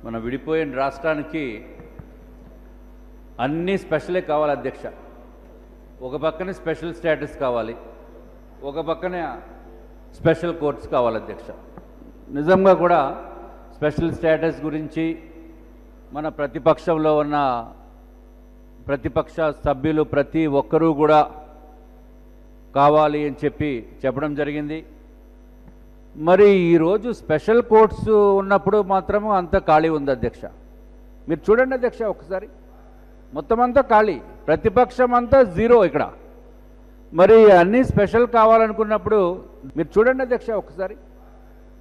మన విడిపోయిన రాష్ట్రానికి అన్ని స్పెషలే కావాలి అధ్యక్ష. ఒక పక్కనే స్పెషల్ స్టేటస్ కావాలి, ఒక పక్కనే స్పెషల్ కోర్ట్స్ కావాలి అధ్యక్ష. నిజంగా కూడా స్పెషల్ స్టేటస్ గురించి మన ప్రతిపక్షంలో ఉన్న ప్రతిపక్ష సభ్యులు ప్రతి ఒక్కరూ కూడా కావాలి అని చెప్పడం జరిగింది. మరి ఈరోజు స్పెషల్ కోర్ట్స్ ఉన్నప్పుడు మాత్రం అంత ఖాళీ ఉంది అధ్యక్ష. మీరు చూడండి అధ్యక్ష, ఒకసారి మొత్తం అంతా ఖాళీ, ప్రతిపక్షం అంతా జీరో ఇక్కడ. మరి అన్నీ స్పెషల్ కావాలనుకున్నప్పుడు మీరు చూడండి అధ్యక్ష, ఒకసారి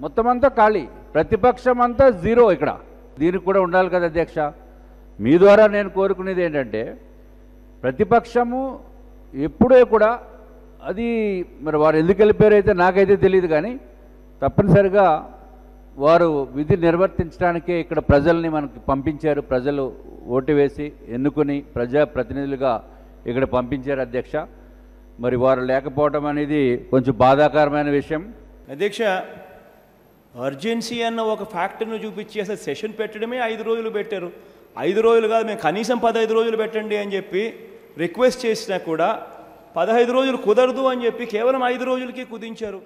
మొత్తం అంతా ఖాళీ, ప్రతిపక్షం అంతా జీరో ఇక్కడ. దీనికి కూడా ఉండాలి కదా అధ్యక్ష. మీ ద్వారా నేను కోరుకునేది ఏంటంటే, ప్రతిపక్షము ఎప్పుడే కూడా అది మరి వారు ఎందుకు వెళ్ళిపోయారు అయితే నాకైతే తెలియదు, కానీ తప్పనిసరిగా వారు విధి నిర్వర్తించడానికే ఇక్కడ ప్రజల్ని మనకి పంపించారు. ప్రజలు ఓటు వేసి ఎన్నుకుని ప్రజాప్రతినిధులుగా ఇక్కడ పంపించారు అధ్యక్ష. మరి వారు లేకపోవడం అనేది కొంచెం బాధాకరమైన విషయం అధ్యక్ష. అర్జెన్సీ అన్న ఒక ఫ్యాక్టర్ను చూపించి అసలు సెషన్ పెట్టడమే 5 రోజులు పెట్టారు. 5 రోజులు కాదు, మేము కనీసం 15 రోజులు పెట్టండి అని చెప్పి రిక్వెస్ట్ చేసినా కూడా 15 రోజులు కుదరదు అని చెప్పి కేవలం 5 రోజులకే కుదించారు.